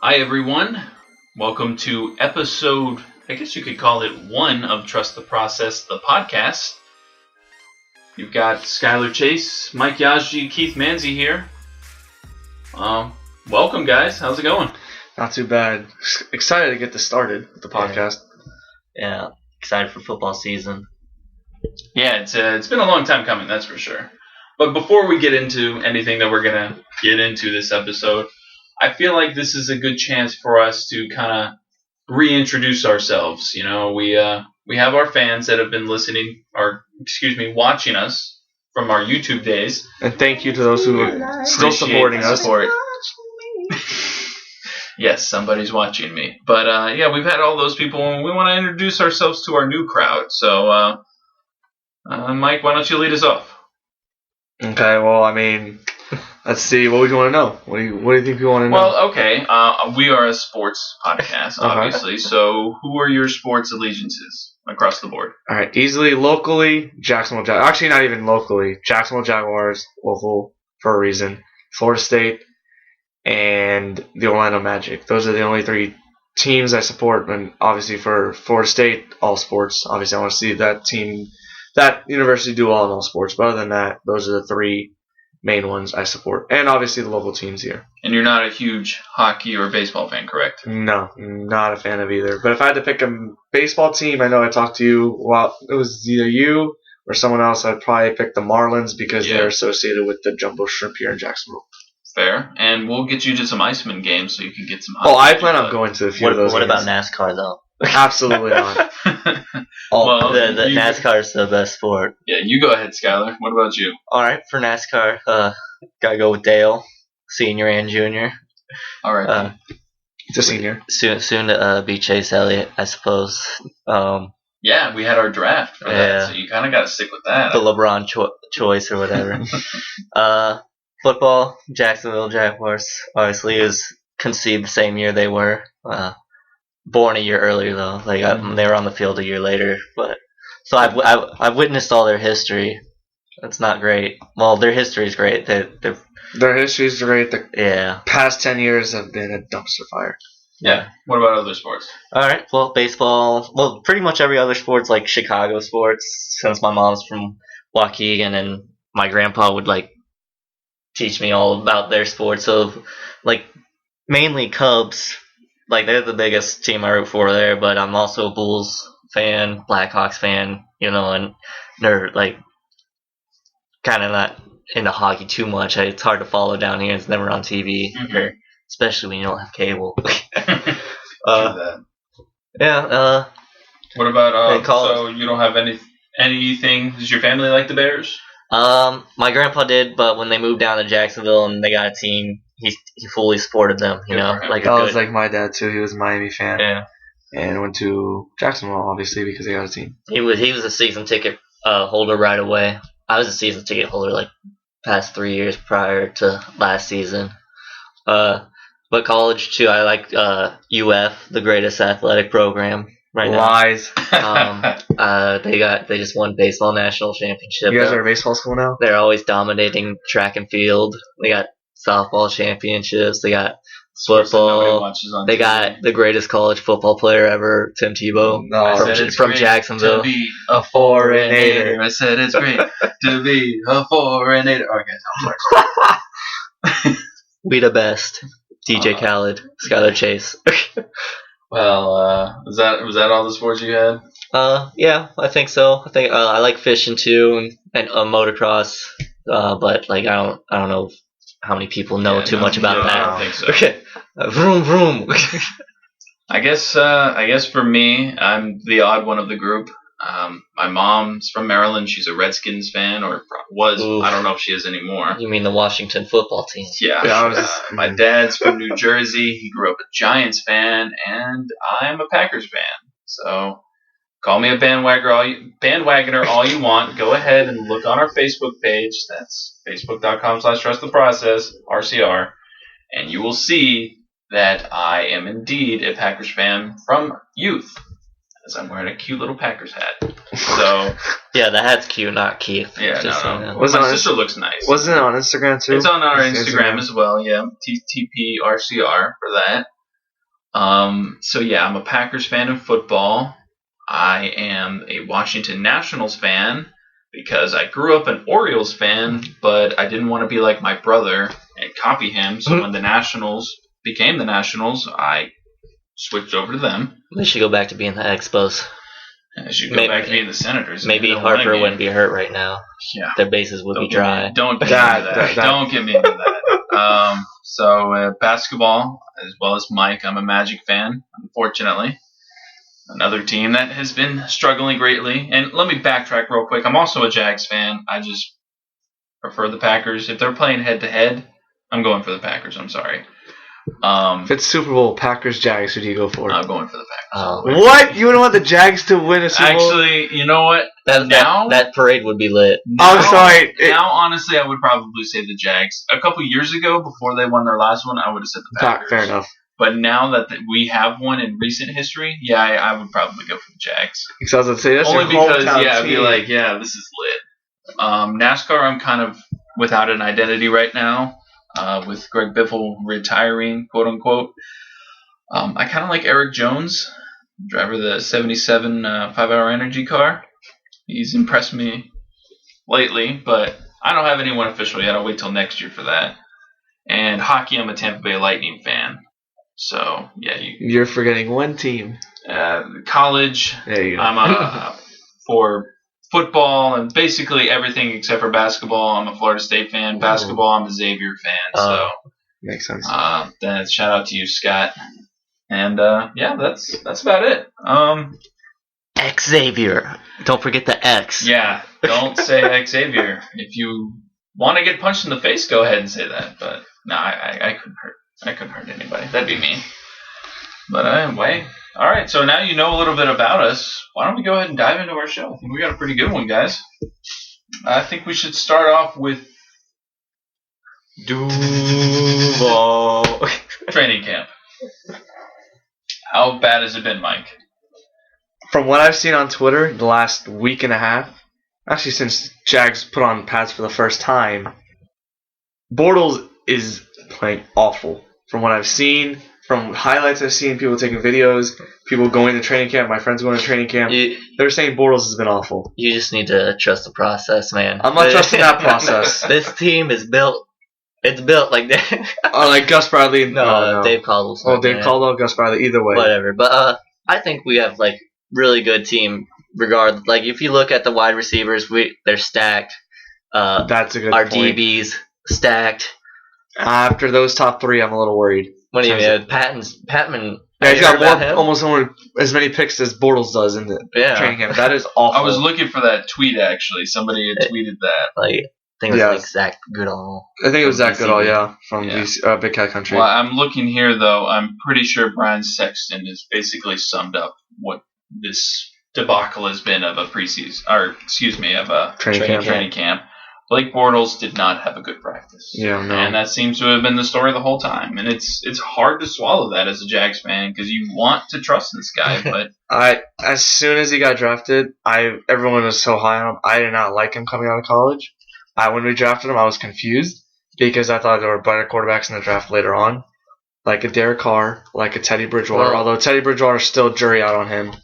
Hi, everyone. Welcome to episode, I guess you could call it 1 of Trust the Process, the podcast. You've got Skyler Chase, Mike Yazji, Keith Manzi here. Welcome, guys. How's it going? Not too bad. Excited to get this started with the podcast. Yeah, excited for football season. Yeah, it's been a long time coming, that's for sure. But before we get into anything that we're going to get into this episode, I feel like this is a good chance for us to kind of reintroduce ourselves. You know, we have our fans that have been watching us from our YouTube days. And thank you to those who are still supporting us. Yes, somebody's watching me. But we've had all those people, and we want to introduce ourselves to our new crowd. So, Mike, why don't you lead us off? Okay, well, I mean, let's see. What would you want to know? What do you think you want to know? Well, okay. We are a sports podcast, obviously. Okay. So, who are your sports allegiances across the board? All right, easily, locally, Jacksonville Jaguars. Actually, not even locally. Jacksonville Jaguars, local for a reason. Florida State, and the Orlando Magic. Those are the only 3 teams I support. And obviously, for Florida State, all sports. Obviously, I want to see that team, that university do well in all sports. But other than that, those are the 3 main ones I support, and obviously the local teams here. And you're not a huge hockey or baseball fan, correct? No, not a fan of either. But if I had to pick a baseball team, I know I talked to you, well, it was either you or someone else, I'd probably pick the Marlins because they're associated with the Jumbo Shrimp here in Jacksonville. Fair. And we'll get you to some Iceman games so you can get some hockey. Oh, I plan on going to a few of those What games. about NASCAR, though? Absolutely not. The NASCAR is the best sport. Yeah, you go ahead, Skyler. What about you? All right, for NASCAR, gotta go with Dale, senior and junior. All right. It's a senior. Soon to be Chase Elliott, I suppose. Yeah, we had our draft for that, so you kind of got to stick with that. The LeBron choice or whatever. Football, Jacksonville Jaguars, obviously, is conceived the same year they were. Born a year earlier though, they were on the field a year later. But so I've witnessed all their history. It's not great. Well, their history is great. Their history is great. The past 10 years have been a dumpster fire. Yeah. What about other sports? All right. Well, baseball. Well, pretty much every other sports, like Chicago sports. Since my mom's from Waukegan, and my grandpa would teach me all about their sports. So mainly Cubs. They're the biggest team I root for there, but I'm also a Bulls fan, Blackhawks fan, and they're kind of not into hockey too much. It's hard to follow down here. It's never on TV, especially when you don't have cable. What about so you don't have anything? Does your family like the Bears? My grandpa did, but when they moved down to Jacksonville and they got a team, he fully supported them. That was like my dad too. He was a Miami fan. Yeah, and went to Jacksonville obviously because they got a team. He was a season ticket holder right away. I was a season ticket holder past 3 years prior to last season. But college too, I like UF, the greatest athletic program right now. Lies. They just won baseball national championship. You guys are a baseball school now? They're always dominating track and field. They got softball championships. They got football. They got the greatest college football player ever, Tim Tebow, from Jacksonville. To be a foreigner. I said it's great to be a foreigner. Okay, I'm sorry. We the best. DJ Khaled, Skyler Chase. Well, was that all the sports you had? Yeah, I think so. I think I like fishing too, and motocross. But I don't know how many people know too much about that. I don't think so. Okay, vroom vroom. I guess for me, I'm the odd one of the group. My mom's from Maryland. She's a Redskins fan, or was. Oof. I don't know if she is anymore. You mean the Washington football team? Yeah. My dad's from New Jersey. He grew up a Giants fan, and I'm a Packers fan. So call me a bandwagoner all you want. Go ahead and look on our Facebook page. That's facebook.com/trusttheprocess, RCR, and you will see that I am indeed a Packers fan from youth. As I'm wearing a cute little Packers hat. So yeah, the hat's cute, not Keith. Yeah, no. My sister looks nice. Wasn't it on Instagram too? It's on our Instagram as well. Yeah, TTP RCR for that. So yeah, I'm a Packers fan in football. I am a Washington Nationals fan because I grew up an Orioles fan, but I didn't want to be like my brother and copy him. So when the Nationals became the Nationals, I switched over to them. We should go back to being the Expos. I should go back to being the Senators. Maybe Harper wouldn't be hurt right now. Yeah, their bases would be dry. Don't get me into that. Don't get me into that. So basketball, as well as Mike, I'm a Magic fan, unfortunately. Another team that has been struggling greatly. And let me backtrack real quick. I'm also a Jags fan. I just prefer the Packers. If they're playing head-to-head, I'm going for the Packers. I'm sorry. If it's Super Bowl, Packers, Jags, who do you go for? I'm going for the Packers. What? You wouldn't want the Jags to win a Super Bowl? Actually, you know what? That parade would be lit. I'm sorry. Now, honestly, I would probably say the Jags. A couple years ago, before they won their last one, I would have said the Packers. Fair enough. But now that we have one in recent history, yeah, I would probably go for the Jags. Because I was going to say, that's only your because, hometown I'd team. be like, yeah, this is lit. NASCAR, I'm kind of without an identity right now, with Greg Biffle retiring, quote unquote. I kind of like Eric Jones, driver of the 77 5-hour energy car. He's impressed me lately, but I don't have anyone official yet. I'll wait till next year for that. And hockey, I'm a Tampa Bay Lightning fan. So, yeah. You're forgetting one team. College, there you go. I'm for football and basically everything except for basketball. I'm a Florida State fan. Basketball, I'm a Xavier fan. So makes sense. Then shout out to you, Scott. And yeah, that's about it. Xavier. Don't forget the X. Yeah, don't say Xavier. If you want to get punched in the face, go ahead and say that. But no, I couldn't hurt. I couldn't hurt anybody. That'd be me. But anyway, all right. So now you know a little bit about us. Why don't we go ahead and dive into our show? I think we got a pretty good one, guys. I think we should start off with Duval training camp. How bad has it been, Mike? From what I've seen on Twitter the last week and a half, actually since Jags put on pads for the first time, Bortles is playing awful. From what I've seen, from highlights I've seen, people taking videos, people going to training camp, my friends going to training camp, they're saying Bortles has been awful. You just need to trust the process, man. I'm not trusting that process. This team is built. It's built like that. Like Gus Bradley. No, Dave Caldwell. Oh, Dave Caldwell, Gus Bradley. Either way, whatever. But I think we have like really good team. Like if you look at the wide receivers, they're stacked. That's a good our point. DBs stacked. After those top three, I'm a little worried. What do you mean? Patman. Yeah, he's got almost as many picks as Bortles does in the training camp. That is awful. I was looking for that tweet, actually. Somebody had tweeted that. Like, I think it was like Zach Goodall. I think it was Zach Goodall, from Big Cat Country. Well, I'm looking here, though. I'm pretty sure Brian Sexton has basically summed up what this debacle has been of a preseason, of a training camp. Blake Bortles did not have a good practice. Yeah, no. And that seems to have been the story the whole time. And it's hard to swallow that as a Jags fan because you want to trust this guy, but as soon as he got drafted, everyone was so high on him. I did not like him coming out of college. When we drafted him, I was confused because I thought there were better quarterbacks in the draft later on, like a Derek Carr, like a Teddy Bridgewater. Although Teddy Bridgewater still jury out on him.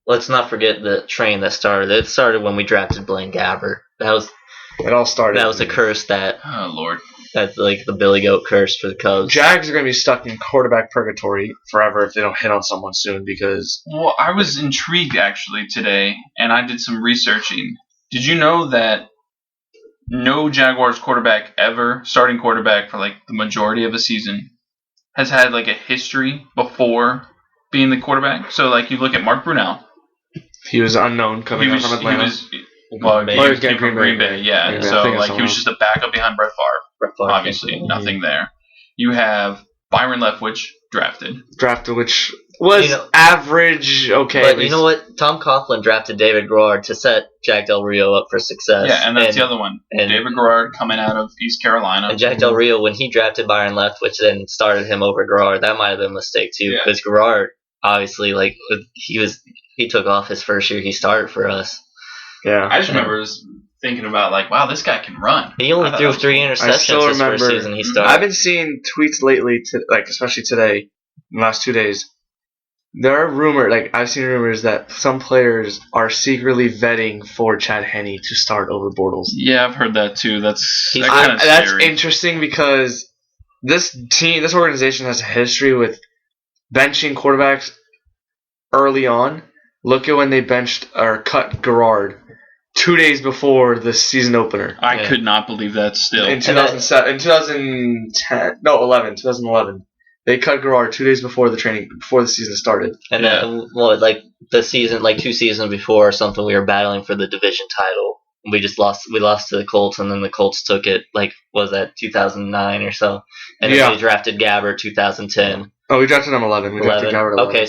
Let's not forget the train that started. It started when we drafted Blaine Gabbert. It all started. That was a curse oh Lord. That's like the Billy Goat curse for the Cubs. Jags are going to be stuck in quarterback purgatory forever if they don't hit on someone soon because... Well, I was intrigued actually today, and I did some researching. Did you know that no Jaguars quarterback ever, starting quarterback for like the majority of a season, has had like a history before being the quarterback? So like you look at Mark Brunell. He was unknown coming out from Atlanta. He came from Green Bay, yeah. So like he was just a backup behind Brett Favre. Obviously, nothing there. You have Byron Leftwich drafted, which was average, okay. But you know what? Tom Coughlin drafted David Garrard to set Jack Del Rio up for success. Yeah, and that's the other one. David Garrard coming out of East Carolina. And Jack Del Rio, when he drafted Byron Leftwich, then started him over Garrard. That might have been a mistake too, because Garrard obviously he took off his first year he started for us. Yeah, I just remember thinking about like, wow, this guy can run. He only threw 3 interceptions his first season he started. I've been seeing tweets lately, especially today, in the last 2 days. There are I've seen rumors that some players are secretly vetting for Chad Henne to start over Bortles. Yeah, I've heard that too. That's That's interesting because this organization has a history with benching quarterbacks early on. Look at when they benched or cut Garrard 2 days before the season opener. I could not believe that still. In 2011. They cut Garrard 2 days before the season started. And then, the season, 2 seasons before or something, we were battling for the division title. We just lost. We lost to the Colts, and then the Colts took it. Was that 2009 or so? And then they drafted Gabbert 2010. Oh, we drafted him 11. We drafted Gabbert 11. Okay,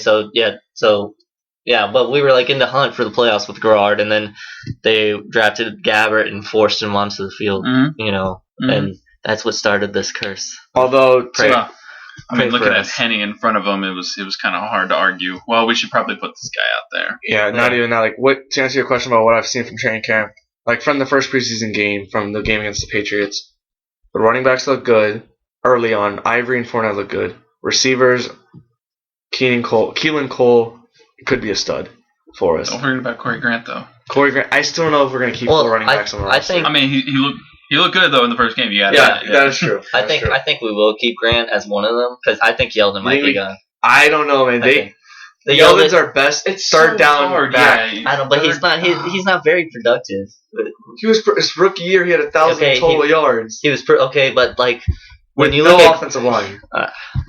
but we were in the hunt for the playoffs with Garrard, and then they drafted Gabbert and forced him onto the field. Mm-hmm. And that's what started this curse. Although, looking at Henne in front of him, it was kind of hard to argue. Well, we should probably put this guy out there. Yeah, not even that. To answer your question about what I've seen from training camp, from the first preseason game, from the game against the Patriots, the running backs look good early on. Ivory and Fournette look good. Receivers, Keelan Cole could be a stud for us. Don't forget about Corey Grant, though. Corey Grant, I still don't know if we're going to keep four running backs on the roster. He looked good though in the first game. That is true. I think we will keep Grant as one of them because I think Yeldon might be gone. I don't know, man. The Yeldon's our best. It's third down hard, back. Yeah. I don't, but he's not very productive. He was his rookie year. He had 1,000 total yards. He was but when you look at offensive line,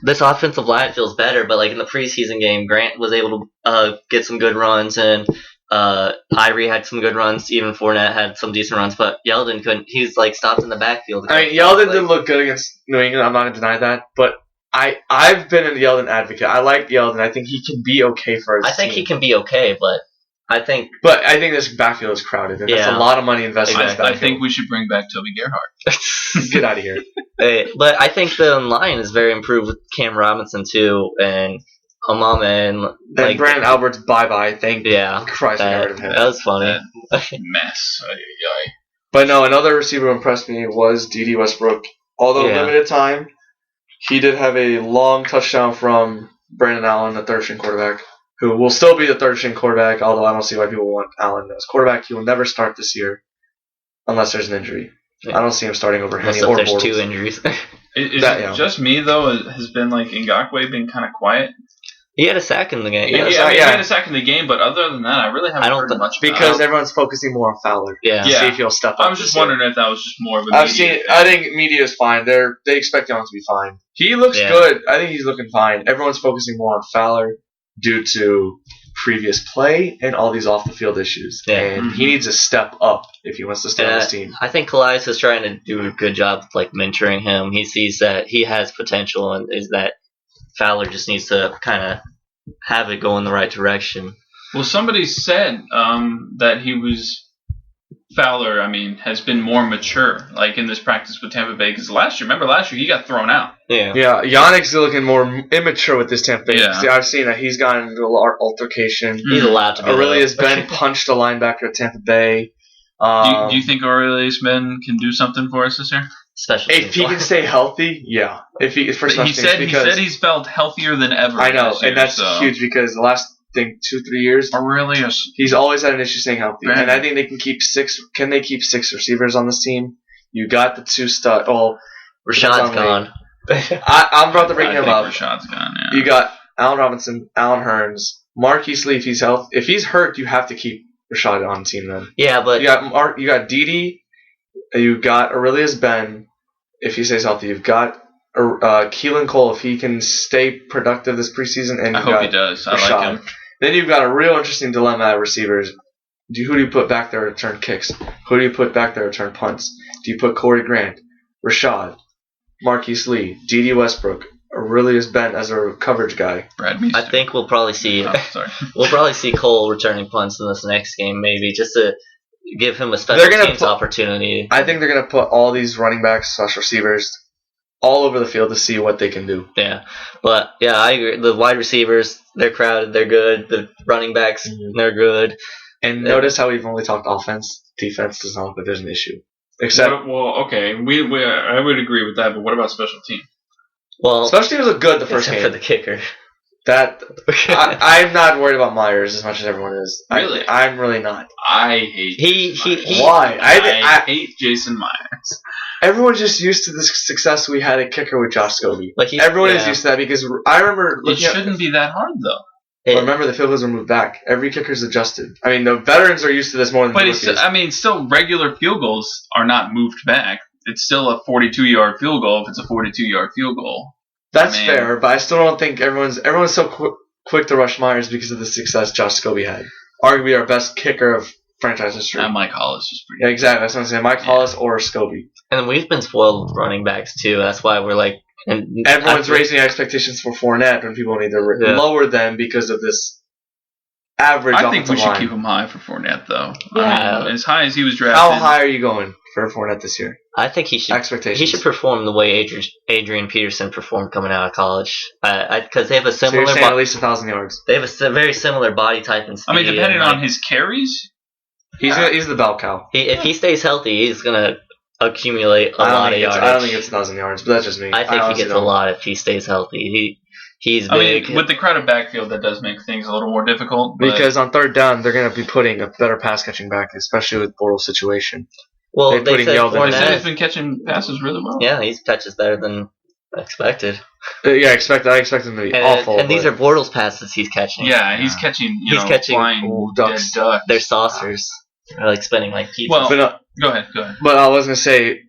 this offensive line feels better. But in the preseason game, Grant was able to get some good runs and. Ivory had some good runs. Even Fournette had some decent runs, but Yeldon couldn't. He's stopped in the backfield. Yeldon didn't look good against New England. I'm not gonna deny that, but I've been a Yeldon advocate. I like Yeldon. I think he can be okay for his team. He can be okay, but I think this backfield is crowded. And There's a lot of money invested in this backfield. I think we should bring back Toby Gerhart. Get out of here. But I think the line is very improved with Cam Robinson too, and Amama and Brandon Albert's bye. Thank Christ we got rid of him. That was funny. Mess. But no, another receiver who impressed me was D.D. Westbrook. Although limited time, he did have a long touchdown from Brandon Allen, the third string quarterback, who will still be the third string quarterback, although I don't see why people want Allen as quarterback. He will never start this year unless there's an injury. I don't see him starting over Henne or there's Bortles. 2 injuries. Is it just me, though? Has been Ngakoue been kind of quiet? He had a sack in the game. He had a sack in the game, but other than that, I really haven't heard much about because everyone's focusing more on Fowler. Yeah. See if he'll step up. I was just wondering if that was just more of a I think media is fine. They expect him to be fine. He looks good. I think he's looking fine. Everyone's focusing more on Fowler due to previous play and all these off-the-field issues. Yeah. And he needs to step up if he wants to stay on this team. I think Calais is trying to do a good job of mentoring him. He sees that he has potential and is that Fowler just needs to kind of have it go in the right direction. Well, somebody said that Fowler, has been more mature, in this practice with Tampa Bay. Because last year he got thrown out. Yeah, Yannick's looking more immature with this Tampa Bay. Yeah. See, I've seen that he's gotten into an altercation. He's allowed to. Aurelius Ben punched a linebacker at Tampa Bay. Do you think Aurelius Ben can do something for us this year? If he can stay healthy, yeah. He said he's felt healthier than ever. I know, and that's huge because the last 2-3 years, Aurelius, he's always had an issue staying healthy. And I think they can keep 6. Can they keep 6 receivers on this team? You got the 2 stud. Well, Rashad's gone. I'm about to bring him up. Rashad's gone. Yeah. You got Allen Robinson, Allen Hurns, Marquise Lee. If he's hurt, you have to keep Rashad on the team. Then but you got Dede. You got Aurelius Ben, if he stays healthy. You've got Keelan Cole, if he can stay productive this preseason. And I hope he does. I like him. Then you've got a real interesting dilemma at receivers. Who do you put back there to return kicks? Who do you put back there to return punts? Do you put Corey Grant, Rashad, Marquise Lee, D.D. Westbrook, Aurelius Ben as a coverage guy? Brad Meester. I think we'll probably see Cole returning punts in this next game, maybe just to give him a special teams opportunity. I think they're going to put all these running backs / receivers all over the field to see what they can do. Yeah. But, I agree. The wide receivers, they're crowded. They're good. The running backs, they're good. And notice how we've only talked offense. Defense does not look like there's an issue. Except, okay. I would agree with that, but what about special teams? Well, especially if it was good the first except game. for the kicker. I'm not worried about Myers as much as everyone is. Really? I'm really not. I hate Why? I hate Jason Myers. Everyone's just used to the success we had at kicker with Josh Scobie. But Everyone is used to that because I remember It looking shouldn't be that hard though. But remember, the field goals were moved back. Every kicker's adjusted. I mean, the veterans are used to this more than But the it's, rookies. still regular field goals are not moved back. It's still a 42-yard field goal if it's a 42-yard field goal. That's fair, but I still don't think everyone's so quick to rush Myers because of the success Josh Scobie had. Arguably our best kicker of franchise history. And Mike Hollis was pretty Yeah, exactly. That's what I'm saying. Mike Hollis or Scobie. And we've been spoiled with running backs too. That's why we're like. And everyone's raising expectations for Fournette when people need to lower them because of this average I think we should line. keep him high for Fournette, though. Yeah. I mean, as high as he was drafted. How high are you going for Fournette this year? I think he should. Expectations. He should perform the way Adrian Peterson performed coming out of college. Because they have a similar. So you're saying at least 1,000 yards. They have a very similar body type and speed. I mean, depending on his carries, he's the bell cow. If he stays healthy, he's gonna accumulate a lot of yardage. I don't think it's 1,000 yards, but that's just me. I think he gets a lot if he stays healthy. He's big. I mean, with the crowded backfield, that does make things a little more difficult. Because on third down, they're going to be putting a better pass catching back, especially with Bortles' situation. Well, they said Fournette has been catching passes really well. Yeah, he catches better than expected. I expect him to be awful. And these are Bortles passes he's catching. Yeah, he's catching. He's catching flying ducks. They're saucers. They're like spinning like pizza. Well, go ahead. But I was going to say,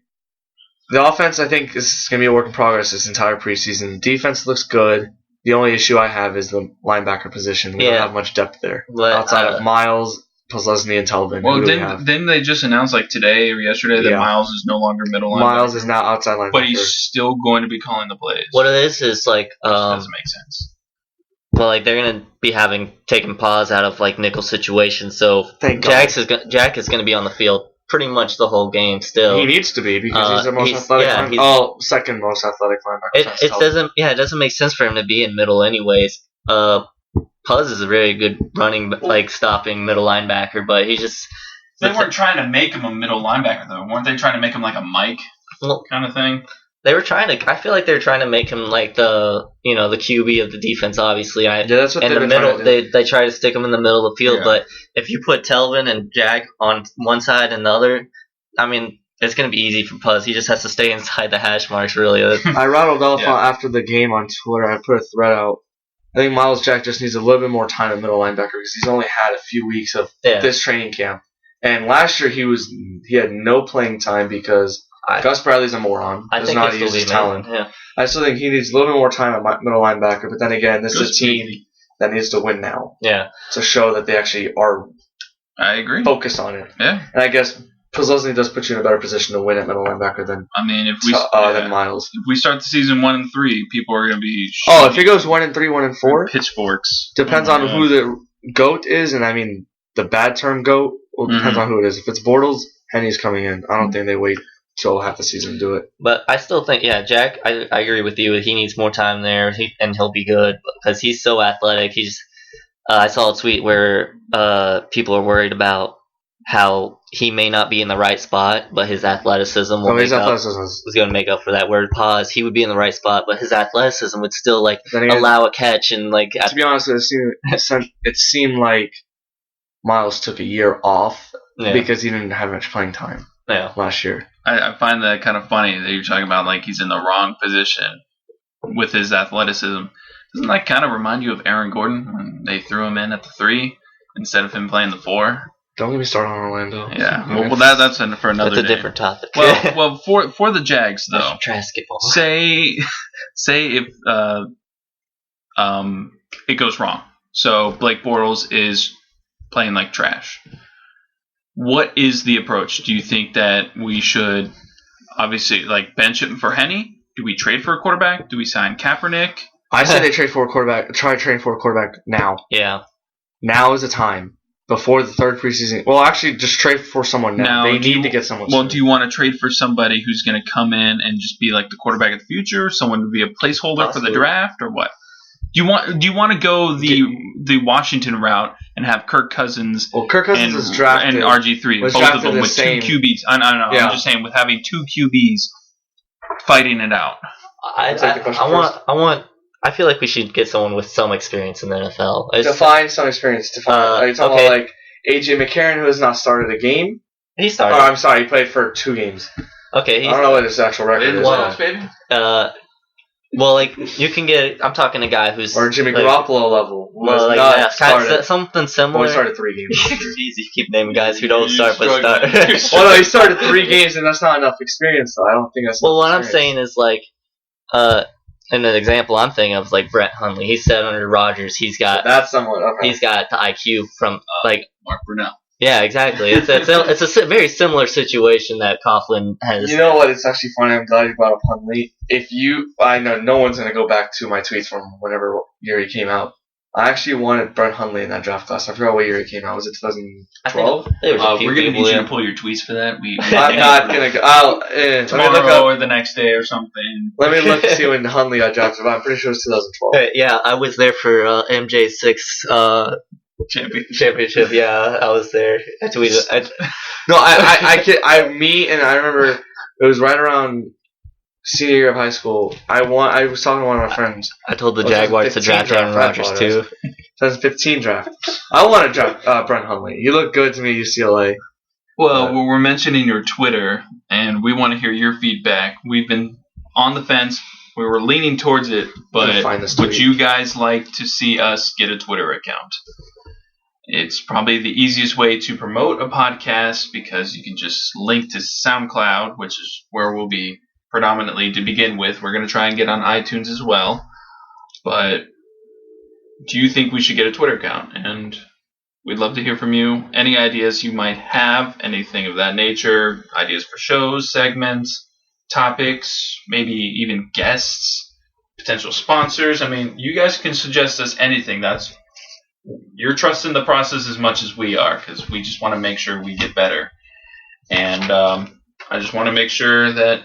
the offense, I think, is going to be a work in progress this entire preseason. Defense looks good. The only issue I have is the linebacker position. We don't have much depth there. Outside of Miles, Posluszny, and Telvin. Well, didn't they just announce like today or yesterday that Miles is no longer middle linebacker? Miles is now outside linebacker. But he's still going to be calling the plays. What it is like... doesn't make sense. Well, like they're going to be taking pause out of like nickel situations, so Jack is going to be on the field pretty much the whole game still. He needs to be because he's the most athletic second most athletic linebacker. It doesn't make sense for him to be in middle anyways. Puz is a very good stopping middle linebacker, but he just... They weren't trying to make him a middle linebacker, though. Weren't they trying to make him like a Mike kind of thing? They were trying to... I feel like they were trying to make him like the QB of the defense, obviously. That's what in the middle. They try to stick him in the middle of the field, but if you put Telvin and Jack on one side and the other, I mean, it's going to be easy for Puz. He just has to stay inside the hash marks, really. I rattled off after the game on Twitter. I put a thread out. I think Miles Jack just needs a little bit more time at middle linebacker because he's only had a few weeks of this training camp. And last year he had no playing time because Gus Bradley's a moron. Does not use his talent. Yeah. I still think he needs a little bit more time at middle linebacker. But then again, this is a team that needs to win now. Yeah. To show that they actually are. I agree. Focused on it. Yeah. And I guess Posluszny does put you in a better position to win at middle linebacker than Miles. If we start the season 1-3, people are going to be. If it goes 1-3, 1-4, pitchforks. Depends on who the GOAT is, and I mean the bad term GOAT. Well, depends on who it is. If it's Bortles, Henny's coming in. I don't think they wait till half the season to do it. But I still think, Jack. I agree with you. He needs more time there, and he'll be good because he's so athletic. I saw a tweet where people are worried about how he may not be in the right spot, but his athleticism was going to make up for that. Word pause, he would be in the right spot, but his athleticism would still allow a catch and To be honest, it seemed like Miles took a year off because he didn't have much playing time last year. I find that kind of funny that you're talking about like he's in the wrong position with his athleticism. Doesn't that kind of remind you of Aaron Gordon when they threw him in at the 3 instead of him playing the 4? Don't get me started on Orlando. Yeah, well that's for another. That's a different topic. Well, for the Jags though, basketball. Say if it goes wrong. So Blake Bortles is playing like trash. What is the approach? Do you think that we should obviously bench him for Henny? Do we trade for a quarterback? Do we sign Kaepernick? I say they trade for a quarterback. Try trading for a quarterback now. Yeah. Now is the time. Before the third preseason. Well, actually, just trade for someone now. They need to get someone. Well, do you want to trade for somebody who's going to come in and just be like the quarterback of the future? Someone to be a placeholder for the draft, or what? Do you want to go the Washington route and have Kirk Cousins? Well, Kirk Cousins is drafted and RG3, both of them with two QBs. I don't know. Yeah. I'm just saying with having two QBs fighting it out. I feel like we should get someone with some experience in the NFL. Define some experience. Are you talking about like AJ McCarron, who has not started a game? He started. Oh, I'm sorry, he played for 2 games. Okay, I don't know what his actual record is. Playoffs, baby. Well, like you can get. I'm talking a guy who's or Jimmy Garoppolo level. Well, like something similar. Well, he started 3 games. Jeez, you keep naming guys who don't start but start. Well, no, he started 3 games, and that's not enough experience. So I don't think that's. Well, what I'm saying is like, and an example I'm thinking of is like Brett Hundley. He's set under Rodgers. He's got that's somewhat. Okay. He's got the IQ from like Mark Brunell. Yeah, exactly. It's a very similar situation that Coughlin has. You know what? It's actually funny. I'm glad you brought up Hundley. I know no one's gonna go back to my tweets from whatever year he came out. I actually wanted Brett Hundley in that draft class. I forgot what year he came out. Was it 2012? We're gonna need you to pull your tweets for that. I'm not gonna go. Tomorrow or the next day or something. Let me look to see when Hundley got drafted. But I'm pretty sure it was 2012. Yeah, I was there for MJ6. Championship, yeah, I was there. I tweeted. I remember it was right around senior year of high school. I was talking to one of my friends. I told the Jaguars to draft Aaron Rodgers too. 2015 draft. I want to draft Brent Hundley. He looked good to me, UCLA. Well, we're mentioning your Twitter, and we want to hear your feedback. We've been on the fence. We were leaning towards it, but would you guys like to see us get a Twitter account? It's probably the easiest way to promote a podcast because you can just link to SoundCloud, which is where we'll be predominantly to begin with. We're going to try and get on iTunes as well. But do you think we should get a Twitter account? And we'd love to hear from you. Any ideas you might have, anything of that nature, ideas for shows, segments, topics, maybe even guests, potential sponsors. I mean, you guys can suggest us anything. You're trusting the process as much as we are because we just want to make sure we get better. And I just want to make sure that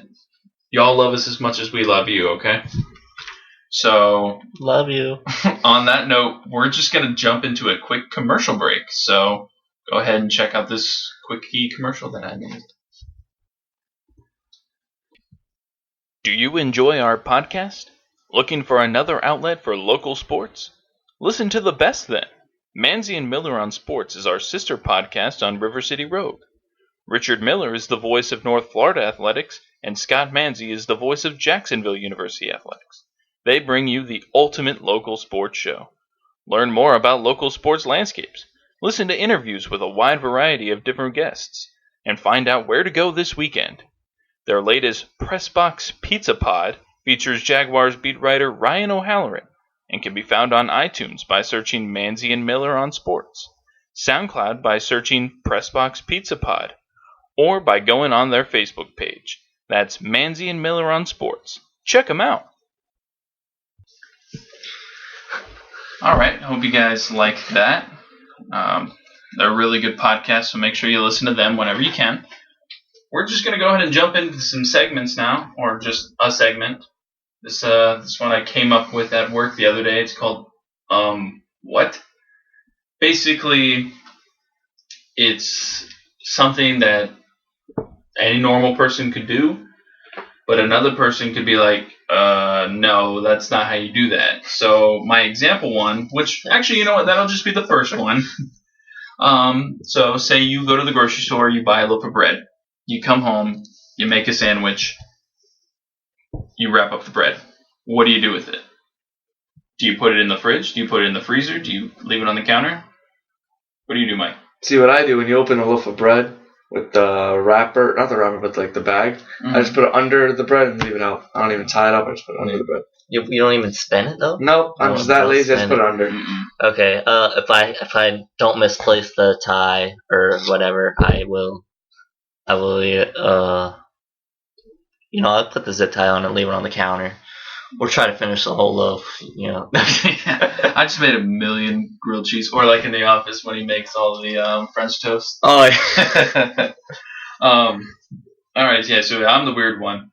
y'all love us as much as we love you, okay? So, love you. On that note, we're just going to jump into a quick commercial break. So, go ahead and check out this quickie commercial that I made. Do you enjoy our podcast? Looking for another outlet for local sports? Listen to the best then. Manzi and Miller on Sports is our sister podcast on River City Rogue. Richard Miller is the voice of North Florida Athletics, and Scott Manzi is the voice of Jacksonville University Athletics. They bring you the ultimate local sports show. Learn more about local sports landscapes, listen to interviews with a wide variety of different guests, and find out where to go this weekend. Their latest Press Box Pizza Pod features Jaguars beat writer Ryan O'Halloran, and can be found on iTunes by searching Manzi and Miller on Sports, SoundCloud by searching Pressbox Pizza Pod, or by going on their Facebook page. That's Manzi and Miller on Sports. Check them out. All right, hope you guys like that. They're a really good podcast, so make sure you listen to them whenever you can. We're just going to go ahead and jump into some segments now, or just a segment. This one I came up with at work the other day. It's called What? Basically, it's something that any normal person could do, but another person could be like, no, that's not how you do that. So my example one, which actually, you know what, that'll just be the first one. So say you go to the grocery store, you buy a loaf of bread, you come home, you make a sandwich, you wrap up the bread. What do you do with it? Do you put it in the fridge? Do you put it in the freezer? Do you leave it on the counter? What do you do, Mike? See, what I do when you open a loaf of bread with the wrapper, not the wrapper, but like the bag, I just put it under the bread and leave it out. I don't even tie it up. I just put it under the bread. You don't even spin it though? No, I'm just that lazy. I just put it under. Okay. If I don't misplace the tie or whatever, I will. I'll put the zip tie on and leave it on the counter. Or try to finish the whole loaf, I just made 1 million grilled cheese. Or like in The Office when he makes all the French toast. Oh, yeah. Alright, yeah, so I'm the weird one.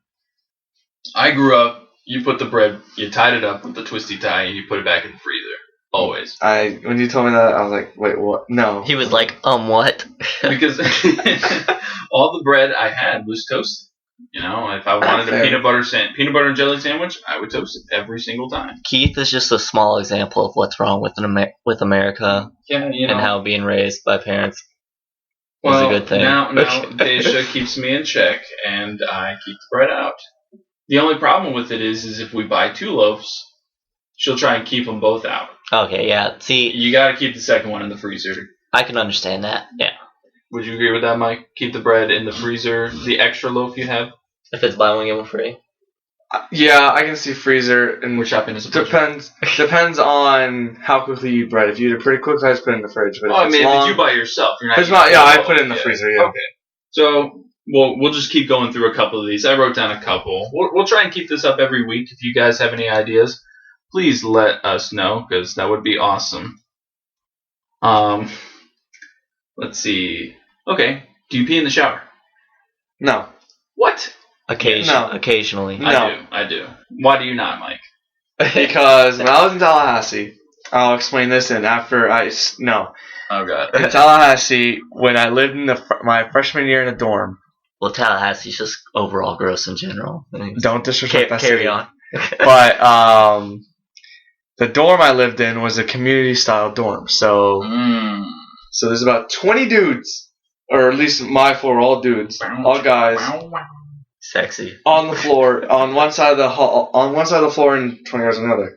I grew up, you put the bread, you tied it up with the twisty tie, and you put it back in the freezer. Always. When you told me that, I was like, wait, what? No. He was like, what? Because all the bread I had was toasted. You know, if I wanted a peanut butter and jelly sandwich, I would toast it every single time. Keith is just a small example of what's wrong with with America Yeah, you know. and how being raised by parents is a good thing. Now Daisha keeps me in check, and I keep the bread out. The only problem with it is if we buy 2 loaves, she'll try and keep them both out. Okay, yeah. See, You got to keep the second one in the freezer. I can understand that. Yeah. Would you agree with that, Mike? Keep the bread in the freezer, the extra loaf you have. If it's buy one get one free. Yeah, I can see freezer, and Which happens is a depends on how quickly you eat bread. If you eat it pretty quickly, I just put it in the fridge. But if it's long, if you buy it yourself, you're not. It's not. Yeah, I put it in the freezer. Yeah. Okay. So we'll just keep going through a couple of these. I wrote down a couple. We'll try and keep this up every week. If you guys have any ideas, please let us know because that would be awesome. Let's see. Okay. Do you pee in the shower? No. What? Occasionally. No. I do. Why do you not, Mike? Because when I was in Tallahassee, I'll explain this. And after no. Oh God. In Tallahassee, when I lived in my freshman year in a dorm. Well, Tallahassee's just overall gross in general. Don't disrespect that Carry city. on. But the dorm I lived in was a community style dorm. So there's about 20 dudes, or at least my floor, all dudes, all guys, Sexy. on the floor on one side of the hall, on one side of the floor, and 20 guys on the other.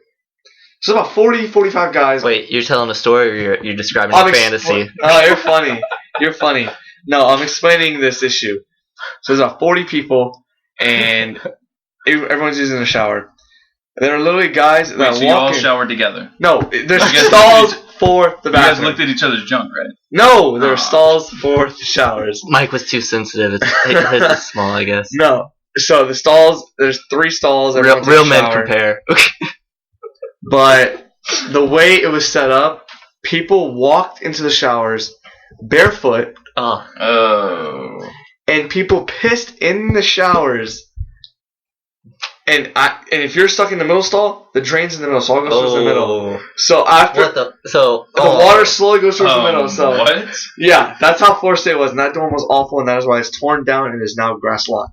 So about 40, 45 guys. Wait, you're telling a story, or you're describing a fantasy? Oh, you're funny. You're funny. No, I'm explaining this issue. So there's about 40 people, and everyone's using the shower. There are literally guys that so you all showered together? No, there's stalls for the bathroom. You guys looked at each other's junk, right? No, there are stalls for the showers. Mike was too sensitive. His is small, I guess. No. So the stalls, there's 3 stalls. Real men compare. But the way it was set up, people walked into the showers barefoot. Oh. And people pissed in the showers. And if you're stuck in the middle stall, the drain's in the middle, so all goes through the middle. So after the water slowly goes through the middle. So what? Yeah, that's how Florida State was, and that dorm was awful, and that is why it's torn down and is now grass lot.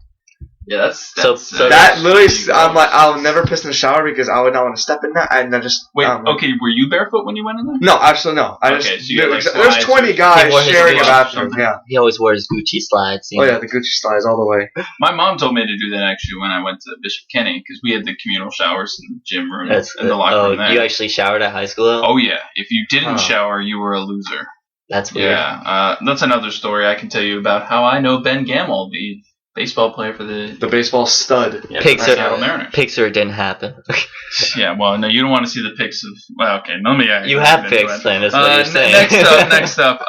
Yeah, that's that literally. I'm like, I'll never piss in the shower because I would not want to step in that, and I just wait. Okay, were you barefoot when you went in there? No, absolutely no. There's 20 guys sharing a bathroom. Yeah, he always wears Gucci slides. Oh yeah, the Gucci slides all the way. My mom told me to do that actually when I went to Bishop Kenny because we had the communal showers in the gym room and the locker room there. You actually showered at high school though? Oh yeah. If you didn't shower, you were a loser. That's weird. Yeah, that's another story I can tell you about how I know Ben Gamble, the baseball player for the baseball stud. Yeah, pics or it didn't happen. Yeah, well, no, you don't want to see the pics of. Well, okay, let me. You have pics, then. That's what you're saying. Next up.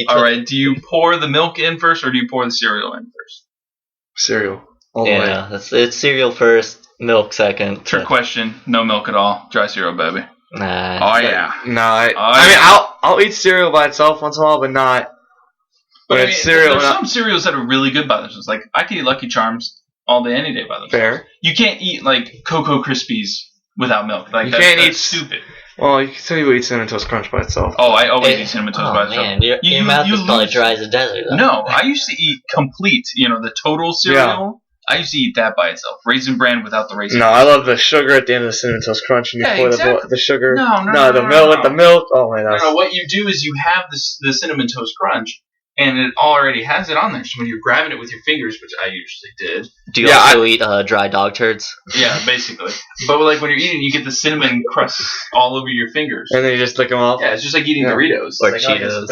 All right. Do you pour the milk in first, or do you pour the cereal in first? Cereal. All the way. It's cereal first, milk second. Trick question. No milk at all. Dry cereal, baby. Nah. Oh yeah. No. I mean, I'll eat cereal by itself once in a while, but not. But I mean, there's some cereals that are really good by themselves. Like, I can eat Lucky Charms all day, any day by themselves. Fair. You can't eat, like, Cocoa Krispies without milk. Like, that's stupid. Well, you can tell you eat Cinnamon Toast Crunch by itself. Oh, I always eat Cinnamon Toast by itself. Man, your mouth is probably dry as a desert, though. No, I used to eat Complete, the total cereal. Yeah. I used to eat that by itself. Raisin Bran without the raisin. No, I love the sugar at the end of the Cinnamon Toast Crunch and you pour the sugar. No, the milk with the milk. Oh my gosh. No, what you do is you have the Cinnamon Toast Crunch. And it already has it on there. So when you're grabbing it with your fingers, which I usually did. Do you also eat dry dog turds? Yeah, basically. But like when you're eating, you get the cinnamon crust all over your fingers. And then you just lick them off? Yeah, it's just like eating Doritos. Or Cheetos.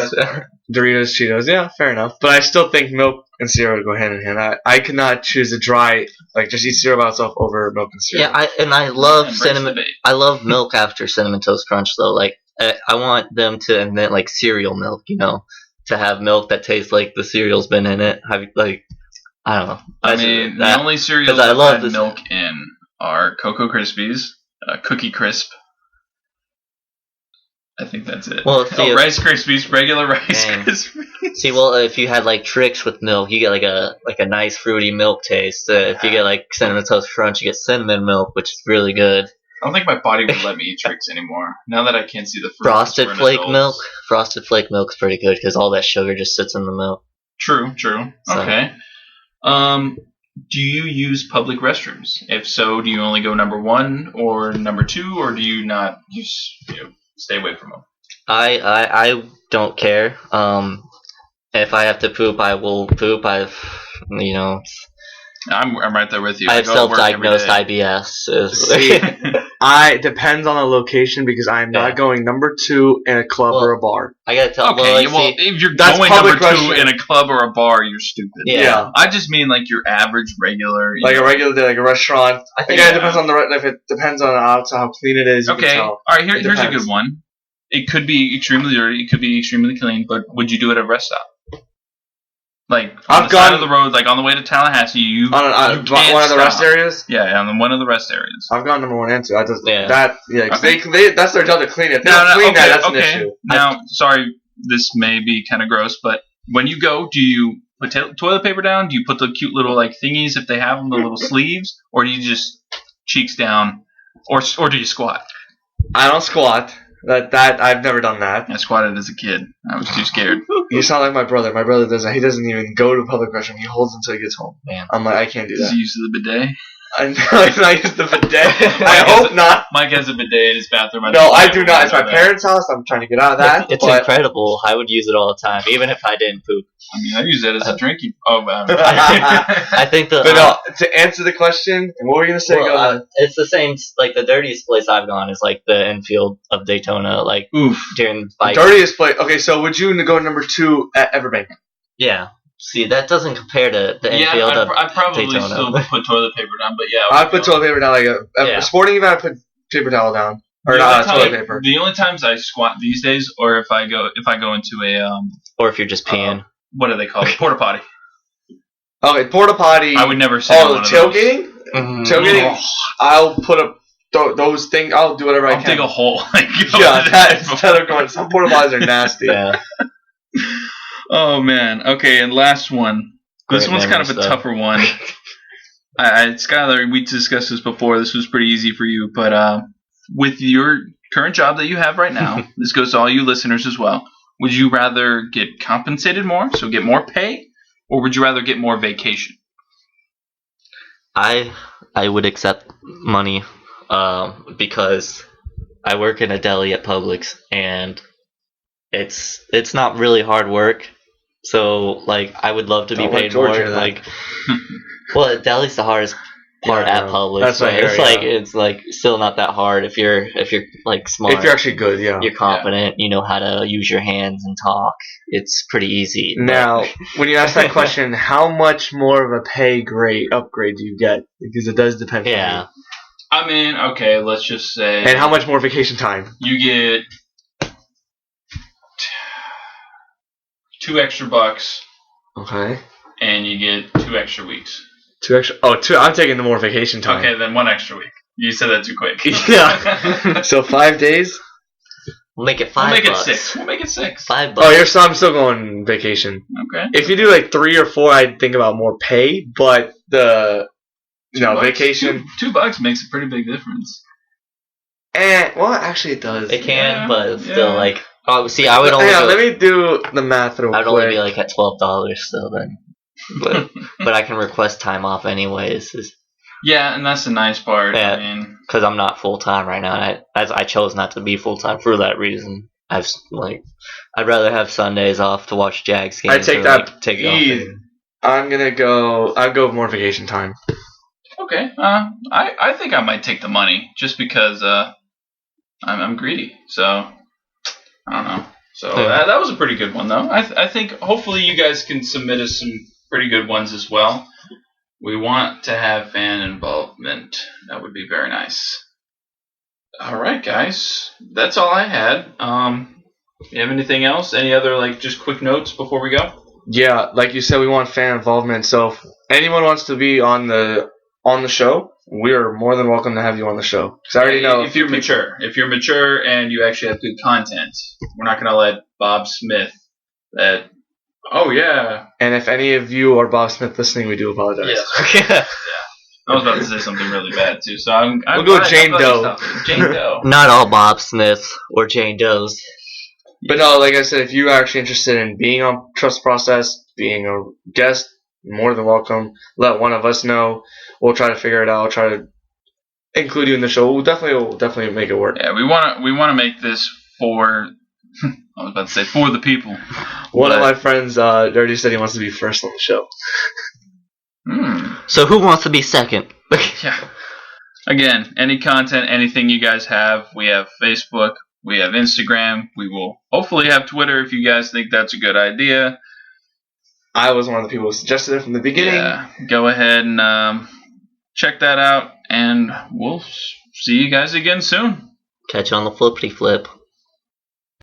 Doritos, Cheetos. Yeah, fair enough. But I still think milk and cereal go hand in hand. I could not choose a dry, just eat cereal by itself over milk and cereal. Yeah, I love cinnamon. I love milk after Cinnamon Toast Crunch, though. Like, I want them to invent, cereal milk, to have milk that tastes like the cereal's been in it. I don't know. The only cereals I've had milk in are Cocoa Krispies, Cookie Crisp. I think that's it. Well, Rice Krispies, regular Rice Krispies. See, well, if you had tricks with milk, you get a nice fruity milk taste. If you get Cinnamon Toast Crunch, you get cinnamon milk, which is really good. I don't think my body would let me eat tricks anymore. Now that I can't see the fruit. Frosted Flake milk is pretty good because all that sugar just sits in the milk. True. So. Okay. do you use public restrooms? If so, do you only go number 1 or number 2, or do you not stay away from them? I don't care. If I have to poop, I will poop. I'm right there with you. I have go to work every self-diagnosed day. IBS. See, I depends on the location because I'm not going number 2 in a club or a bar. I gotta tell. Okay, if you're going number 2 in a club or a bar, you're stupid. Yeah. I just mean like your average regular. Like a regular day, like a restaurant. I think it depends on if it depends on outside how clean it is. You okay. Can tell. All right. Here's a good one. It could be extremely dirty. It could be extremely clean. But would you do it at a rest stop? Like on the side of the road, like on the way to Tallahassee, you can't one of the rest stop. areas. Yeah, on one of the rest areas. I've gone number 1 and 2. Cause Okay. that's their job to clean it. If they don't clean that, that's an issue. Now, sorry, this may be kind of gross, but when you go, do you put toilet paper down? Do you put the cute little like thingies if they have them, the little sleeves, or do you just cheeks down, or do you squat? I don't squat. That I've never done that. I squatted as a kid. I was too scared. You sound like my brother. My brother doesn't. He doesn't even go to public restroom. He holds until he gets home. Man. I'm like, I can't do that. Does he use the bidet? I know I use the bidet. I hope not. Mike has a bidet in his bathroom. No, I do not. It's my parents' house. I'm trying to get out of that. It's incredible. I would use it all the time, even if I didn't poop. I mean, I use it as a drinking. Oh, wow. I think But no, to answer the question, and what were you gonna say? It's the same. Like the dirtiest place I've gone is like the infield of Daytona. Like during bike. Dirtiest place. Okay, so would you go number 2 at Everbank? Yeah. See, that doesn't compare to the infield of I'd probably Daytona. still put toilet paper down, but yeah. I put toilet paper down. Like a sporting event, I put paper towel down. Or not toilet paper. The only times I squat these days, or if I go into a or if you're just peeing. What do they call it? Porta potty. Okay, porta potty. I would never say. Oh, tailgating. Tailgating. I'll put up those things. I'll do whatever I can. I'll dig a hole. Instead of going. Some porta potties are nasty. Yeah. Oh man. Okay, and last one. This one's kind of a tougher one. Skyler, we discussed this before. This was pretty easy for you, but with your current job that you have right now, this goes to all you listeners as well. Would you rather get compensated more, so get more pay, or would you rather get more vacation? I would accept money because I work in a deli at Publix, and it's not really hard work. So like I would love to be paid more. Like, well, deli's the hardest part at Publix. That's right. It's like still not that hard if you're like smart. If you're actually good, you're competent. You know how to use your hands and talk. It's pretty easy. Now, when you ask that question, how much more of a pay grade upgrade do you get? Because it does depend. Yeah. On you. I mean, okay, let's just say. And how much more vacation time? You get $2 extra. Okay. And you get 2 extra weeks. 2 extra. Oh, 2. I'm taking the more vacation time. Okay, then 1 extra week. You said that too quick. Yeah. So 5 days. We'll make it $5. We'll make it 6. $5. Oh, I'm still going vacation. Okay. If you do like 3 or 4, I'd think about more pay, but the vacation. $2 makes a pretty big difference. Well, actually, it does. It can, but still, like. Oh, see, I would only. Let me do the math real quick. I'd only be like at $12 still then, but I can request time off anyways. Yeah, and that's the nice part. Yeah, I mean, because I'm not full time right now. I chose not to be full time for that reason. I'd rather have Sundays off to watch Jags games. I take that. Take it off. I'm gonna go. I'll go with more vacation time. Okay. I think I might take the money just because I'm greedy. So. I don't know. So that was a pretty good one, though. I think hopefully you guys can submit us some pretty good ones as well. We want to have fan involvement. That would be very nice. All right, guys. That's all I had. You have anything else? Any other just quick notes before we go? Yeah, like you said, we want fan involvement. So if anyone wants to be on the show, we are more than welcome to have you on the show. Because I already know if you're mature and you actually have good content, we're not going to let Bob Smith that. Oh yeah. And if any of you are Bob Smith listening, we do apologize. Yeah. I was about to say something really bad too. So we'll go with Jane Doe. Jane Doe. Not all Bob Smiths or Jane Does. But no, like I said, if you're actually interested in being on Trust Process, being a guest, more than welcome. Let one of us know. We'll try to figure it out. I'll try to include you in the show. We'll definitely make it work. Yeah, we wanna make this for. I was about to say for the people. One of my friends already said he wants to be first on the show. So who wants to be second? Yeah. Again, any content, anything you guys have, we have Facebook, we have Instagram, we will hopefully have Twitter if you guys think that's a good idea. I was one of the people who suggested it from the beginning. Yeah, go ahead and check that out, and we'll see you guys again soon. Catch you on the flippity flip.